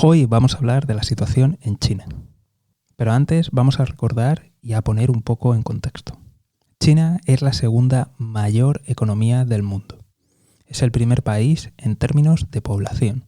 Hoy vamos a hablar de la situación en China. Pero antes vamos a recordar y a poner un poco en contexto. China es la segunda mayor economía del mundo. Es el primer país en términos de población.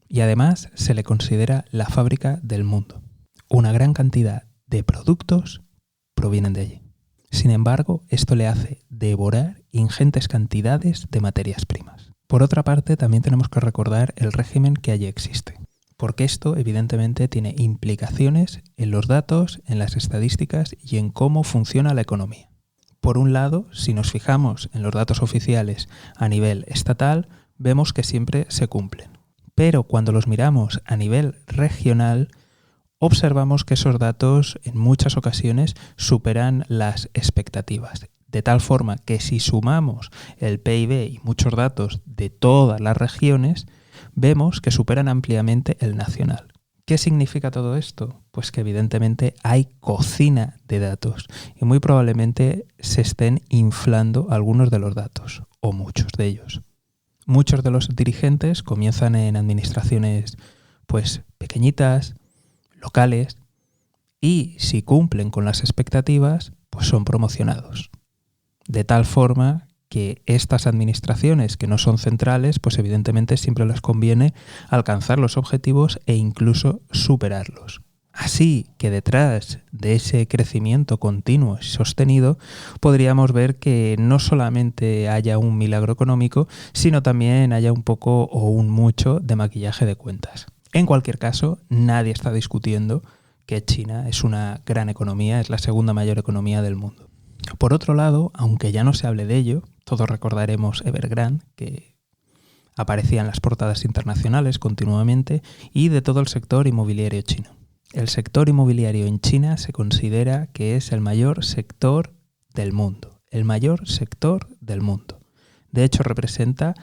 Y además se le considera la fábrica del mundo. Una gran cantidad de productos provienen de allí. Sin embargo, esto le hace devorar ingentes cantidades de materias primas. Por otra parte, también tenemos que recordar el régimen que allí existe, porque esto evidentemente tiene implicaciones en los datos, en las estadísticas y en cómo funciona la economía. Por un lado, si nos fijamos en los datos oficiales a nivel estatal, vemos que siempre se cumplen. Pero cuando los miramos a nivel regional, observamos que esos datos en muchas ocasiones superan las expectativas, de tal forma que si sumamos el PIB y muchos datos de todas las regiones, vemos que superan ampliamente el nacional. ¿Qué significa todo esto? Pues que evidentemente hay cocina de datos y muy probablemente se estén inflando algunos de los datos, o muchos de ellos. Muchos de los dirigentes comienzan en administraciones pues pequeñitas, locales, y si cumplen con las expectativas, pues son promocionados. De tal forma que estas administraciones que no son centrales, pues evidentemente siempre les conviene alcanzar los objetivos e incluso superarlos. Así que detrás de ese crecimiento continuo y sostenido, podríamos ver que no solamente haya un milagro económico, sino también haya un poco o un mucho de maquillaje de cuentas. En cualquier caso, nadie está discutiendo que China es una gran economía, es la segunda mayor economía del mundo. Por otro lado, aunque ya no se hable de ello, todos recordaremos Evergrande, que aparecía en las portadas internacionales continuamente, y de todo el sector inmobiliario chino. El sector inmobiliario en China se considera que es el mayor sector del mundo. El mayor sector del mundo. De hecho, representa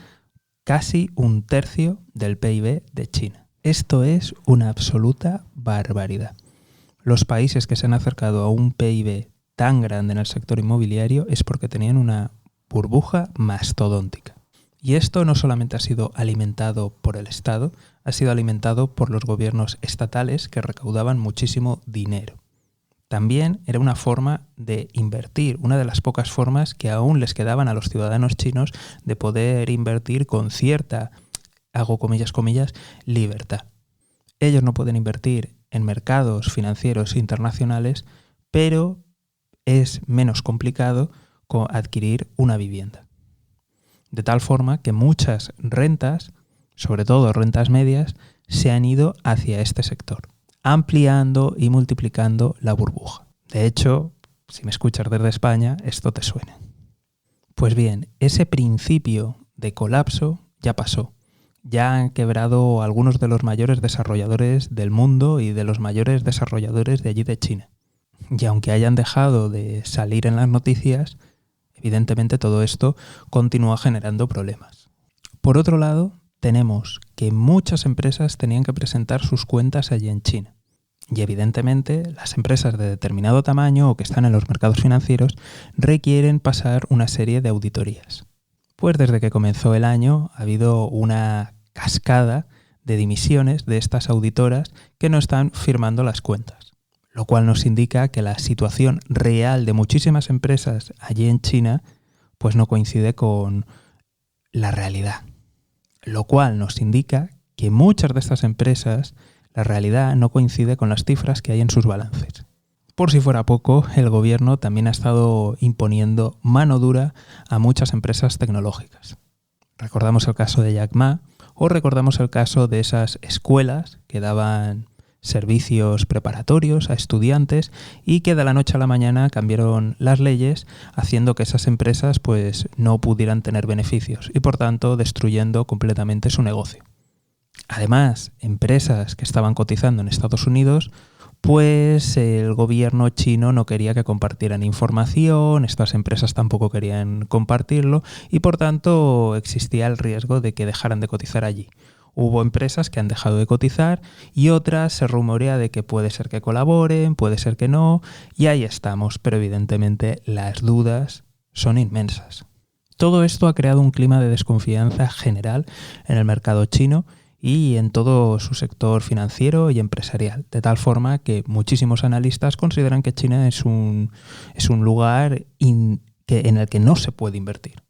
casi 1/3 del PIB de China. Esto es una absoluta barbaridad. Los países que se han acercado a un PIB tan grande en el sector inmobiliario es porque tenían una burbuja mastodóntica. Y esto no solamente ha sido alimentado por el Estado, ha sido alimentado por los gobiernos estatales que recaudaban muchísimo dinero. También era una forma de invertir, una de las pocas formas que aún les quedaban a los ciudadanos chinos de poder invertir con cierta, hago comillas, libertad. Ellos no pueden invertir en mercados financieros internacionales, pero es menos complicado adquirir una vivienda. De tal forma que muchas rentas, sobre todo rentas medias, se han ido hacia este sector, ampliando y multiplicando la burbuja. De hecho, si me escuchas desde España, esto te suena. Pues bien, ese principio de colapso ya pasó. Ya han quebrado algunos de los mayores desarrolladores del mundo y de los mayores desarrolladores de allí de China. Y aunque hayan dejado de salir en las noticias, evidentemente todo esto continúa generando problemas. Por otro lado, tenemos que muchas empresas tenían que presentar sus cuentas allí en China. Y evidentemente las empresas de determinado tamaño o que están en los mercados financieros requieren pasar una serie de auditorías. Pues desde que comenzó el año ha habido una cascada de dimisiones de estas auditoras que no están firmando las cuentas, lo cual nos indica que la situación real de muchísimas empresas allí en China pues no coincide con la realidad, lo cual nos indica que muchas de estas empresas la realidad no coincide con las cifras que hay en sus balances. Por si fuera poco, el gobierno también ha estado imponiendo mano dura a muchas empresas tecnológicas. Recordamos el caso de Jack Ma o recordamos el caso de esas escuelas que daban servicios preparatorios a estudiantes y que de la noche a la mañana cambiaron las leyes haciendo que esas empresas pues no pudieran tener beneficios y por tanto destruyendo completamente su negocio. Además, empresas que estaban cotizando en Estados Unidos, pues el gobierno chino no quería que compartieran información, estas empresas tampoco querían compartirlo y por tanto existía el riesgo de que dejaran de cotizar allí. Hubo empresas que han dejado de cotizar y otras se rumorea de que puede ser que colaboren, puede ser que no, y ahí estamos, pero evidentemente las dudas son inmensas. Todo esto ha creado un clima de desconfianza general en el mercado chino y en todo su sector financiero y empresarial, de tal forma que muchísimos analistas consideran que China es un lugar en el que no se puede invertir.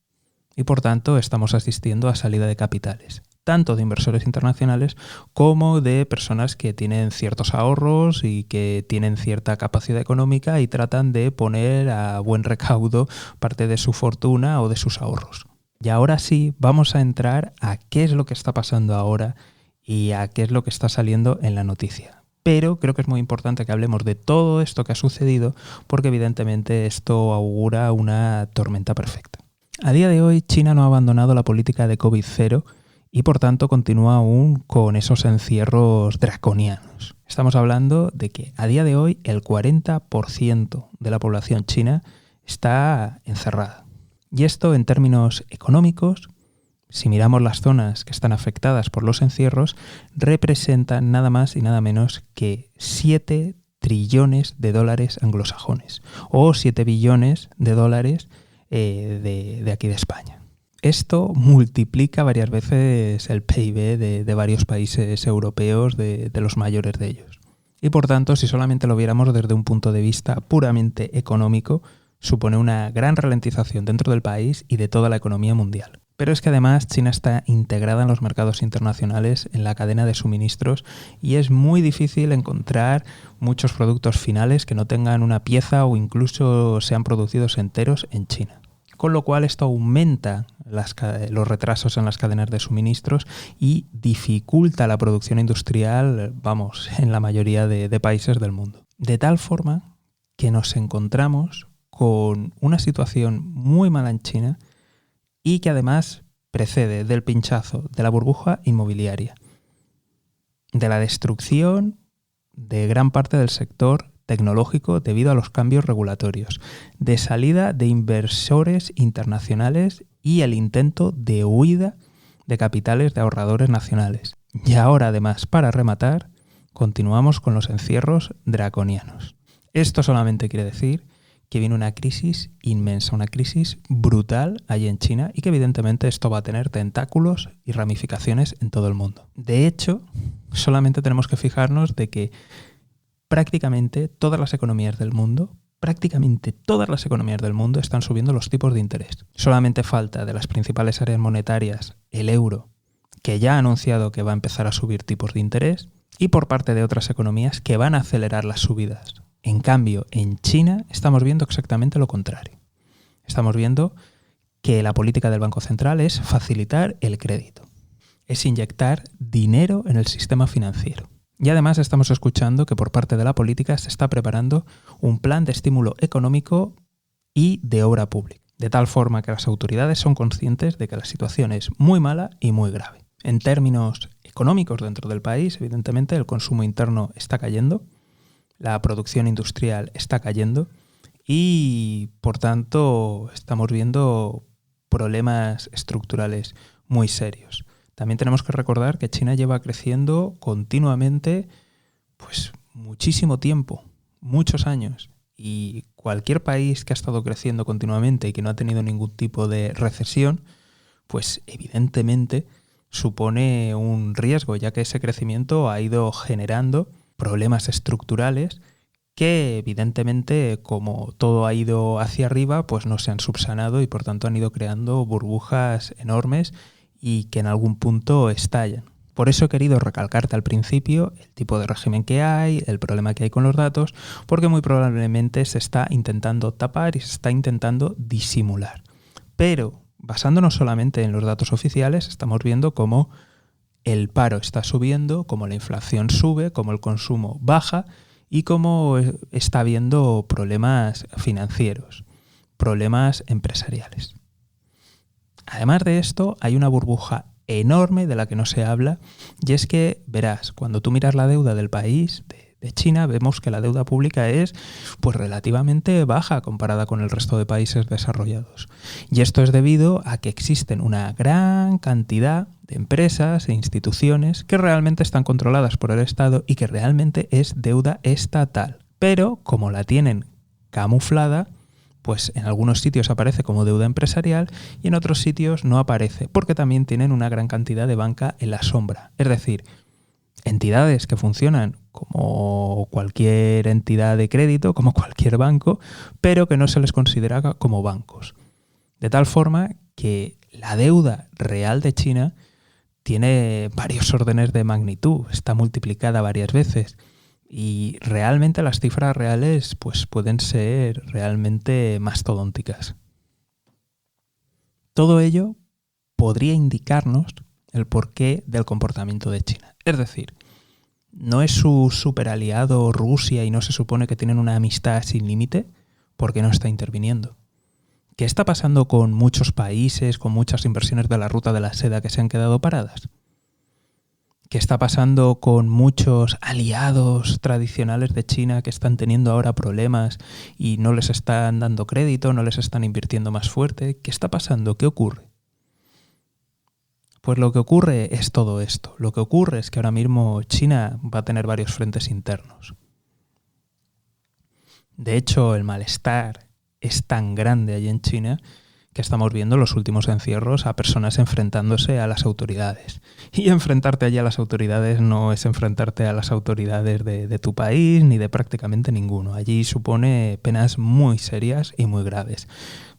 Y por tanto estamos asistiendo a salida de capitales, tanto de inversores internacionales como de personas que tienen ciertos ahorros y que tienen cierta capacidad económica y tratan de poner a buen recaudo parte de su fortuna o de sus ahorros. Y ahora sí, vamos a entrar a qué es lo que está pasando ahora y a qué es lo que está saliendo en la noticia. Pero creo que es muy importante que hablemos de todo esto que ha sucedido porque evidentemente esto augura una tormenta perfecta. A día de hoy, China no ha abandonado la política de COVID-0 y por tanto continúa aún con esos encierros draconianos. Estamos hablando de que a día de hoy el 40% de la población china está encerrada. Y esto en términos económicos, si miramos las zonas que están afectadas por los encierros, representan nada más y nada menos que 7 trillones de dólares anglosajones o 7 billones de dólares de aquí de España. Esto multiplica varias veces el PIB de varios países europeos, de los mayores de ellos. Y por tanto, si solamente lo viéramos desde un punto de vista puramente económico, supone una gran ralentización dentro del país y de toda la economía mundial. Pero es que además China está integrada en los mercados internacionales, en la cadena de suministros, y es muy difícil encontrar muchos productos finales que no tengan una pieza o incluso sean producidos enteros en China. Con lo cual esto aumenta los retrasos en las cadenas de suministros y dificulta la producción industrial, en la mayoría de países del mundo. De tal forma que nos encontramos con una situación muy mala en China y que además precede del pinchazo de la burbuja inmobiliaria, de la destrucción de gran parte del sector tecnológico debido a los cambios regulatorios, de salida de inversores internacionales y el intento de huida de capitales de ahorradores nacionales. Y ahora, además, para rematar, continuamos con los encierros draconianos. Esto solamente quiere decir que viene una crisis inmensa, una crisis brutal allí en China y que evidentemente esto va a tener tentáculos y ramificaciones en todo el mundo. De hecho, solamente tenemos que fijarnos de que prácticamente todas las economías del mundo están subiendo los tipos de interés. Solamente falta de las principales áreas monetarias el euro, que ya ha anunciado que va a empezar a subir tipos de interés, y por parte de otras economías que van a acelerar las subidas. En cambio, en China estamos viendo exactamente lo contrario. Estamos viendo que la política del Banco Central es facilitar el crédito, es inyectar dinero en el sistema financiero. Y además estamos escuchando que por parte de la política se está preparando un plan de estímulo económico y de obra pública, de tal forma que las autoridades son conscientes de que la situación es muy mala y muy grave. En términos económicos dentro del país, evidentemente el consumo interno está cayendo, la producción industrial está cayendo y, por tanto, estamos viendo problemas estructurales muy serios. También tenemos que recordar que China lleva creciendo continuamente muchísimo tiempo, muchos años. Y cualquier país que ha estado creciendo continuamente y que no ha tenido ningún tipo de recesión, pues evidentemente supone un riesgo, ya que ese crecimiento ha ido generando problemas estructurales que evidentemente, como todo ha ido hacia arriba, pues no se han subsanado y por tanto han ido creando burbujas enormes y que en algún punto estallan. Por eso he querido recalcarte al principio el tipo de régimen que hay, el problema que hay con los datos, porque muy probablemente se está intentando tapar y se está intentando disimular. Pero basándonos solamente en los datos oficiales, estamos viendo cómo el paro está subiendo, cómo la inflación sube, cómo el consumo baja y cómo está habiendo problemas financieros, problemas empresariales. Además de esto, hay una burbuja enorme de la que no se habla, y es que, verás, cuando tú miras la deuda del país, de China, vemos que la deuda pública es relativamente baja comparada con el resto de países desarrollados. Y esto es debido a que existen una gran cantidad de empresas e instituciones que realmente están controladas por el Estado y que realmente es deuda estatal. Pero, como la tienen camuflada, pues en algunos sitios aparece como deuda empresarial y en otros sitios no aparece, porque también tienen una gran cantidad de banca en la sombra. Es decir, entidades que funcionan como cualquier entidad de crédito, como cualquier banco, pero que no se les considera como bancos. De tal forma que la deuda real de China tiene varios órdenes de magnitud, está multiplicada varias veces y realmente las cifras reales pues, pueden ser realmente mastodónticas. Todo ello podría indicarnos el porqué del comportamiento de China. Es decir, ¿no es su superaliado Rusia y no se supone que tienen una amistad sin límite? ¿Por qué no está interviniendo? ¿Qué está pasando con muchos países, con muchas inversiones de la ruta de la seda que se han quedado paradas? ¿Qué está pasando con muchos aliados tradicionales de China que están teniendo ahora problemas y no les están dando crédito, no les están invirtiendo más fuerte? ¿Qué está pasando? ¿Qué ocurre? Pues lo que ocurre es todo esto. Lo que ocurre es que ahora mismo China va a tener varios frentes internos. De hecho, el malestar es tan grande allí en China que estamos viendo los últimos encierros a personas enfrentándose a las autoridades. Y enfrentarte allí a las autoridades no es enfrentarte a las autoridades de tu país ni de prácticamente ninguno. Allí supone penas muy serias y muy graves.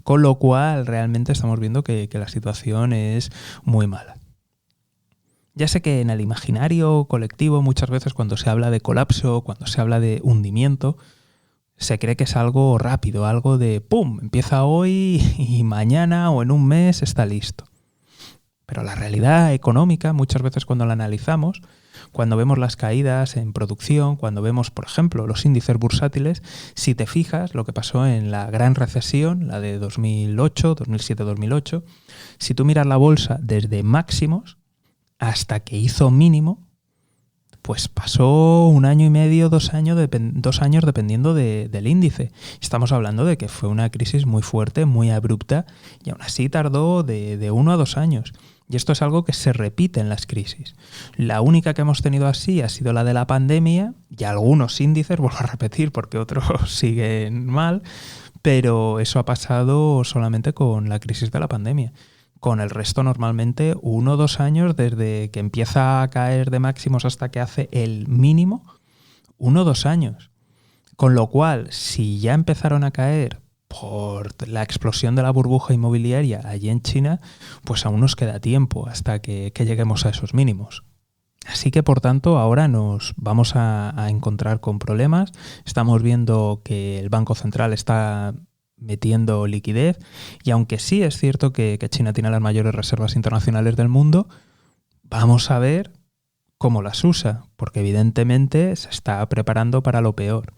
Con lo cual realmente estamos viendo que la situación es muy mala. Ya sé que en el imaginario colectivo muchas veces cuando se habla de colapso, cuando se habla de hundimiento, se cree que es algo rápido, algo de ¡pum! Empieza hoy y mañana o en un mes está listo. Pero la realidad económica, muchas veces cuando la analizamos, cuando vemos las caídas en producción, cuando vemos, por ejemplo, los índices bursátiles, si te fijas lo que pasó en la gran recesión, la de 2008, 2007-2008, si tú miras la bolsa desde máximos hasta que hizo mínimo, pues pasó 1 año y medio, 2 años, 2 años dependiendo del índice. Estamos hablando de que fue una crisis muy fuerte, muy abrupta, y aún así tardó de 1 a 2 años. Y esto es algo que se repite en las crisis. La única que hemos tenido así ha sido la de la pandemia, y algunos índices, vuelvo a repetir porque otros siguen mal, pero eso ha pasado solamente con la crisis de la pandemia. Con el resto normalmente 1 o 2 años desde que empieza a caer de máximos hasta que hace el mínimo, 1 o 2 años. Con lo cual, si ya empezaron a caer por la explosión de la burbuja inmobiliaria allí en China, pues aún nos queda tiempo hasta que lleguemos a esos mínimos. Así que, por tanto, ahora nos vamos a encontrar con problemas. Estamos viendo que el Banco Central está metiendo liquidez y aunque sí es cierto que China tiene las mayores reservas internacionales del mundo, vamos a ver cómo las usa, porque evidentemente se está preparando para lo peor.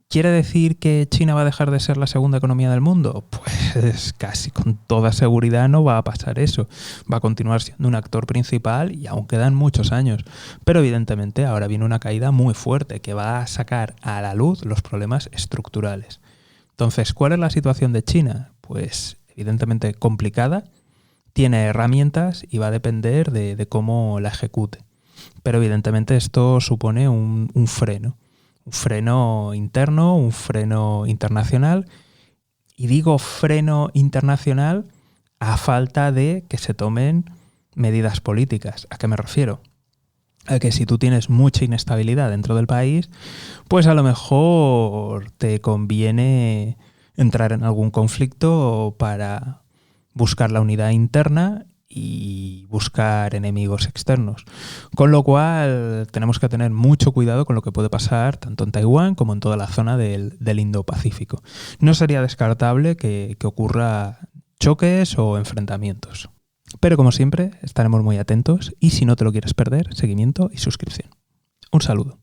¿Quiere decir que China va a dejar de ser la segunda economía del mundo? Pues casi con toda seguridad no va a pasar eso. Va a continuar siendo un actor principal y aún quedan muchos años. Pero evidentemente ahora viene una caída muy fuerte que va a sacar a la luz los problemas estructurales. Entonces, ¿cuál es la situación de China? Pues evidentemente complicada, tiene herramientas y va a depender de cómo la ejecute. Pero evidentemente esto supone un freno interno, un freno internacional. Y digo freno internacional a falta de que se tomen medidas políticas. ¿A qué me refiero? A que si tú tienes mucha inestabilidad dentro del país, pues a lo mejor te conviene entrar en algún conflicto para buscar la unidad interna y buscar enemigos externos. Con lo cual tenemos que tener mucho cuidado con lo que puede pasar tanto en Taiwán como en toda la zona del Indo-Pacífico. No sería descartable que ocurra choques o enfrentamientos. Pero como siempre, estaremos muy atentos y si no te lo quieres perder, seguimiento y suscripción. Un saludo.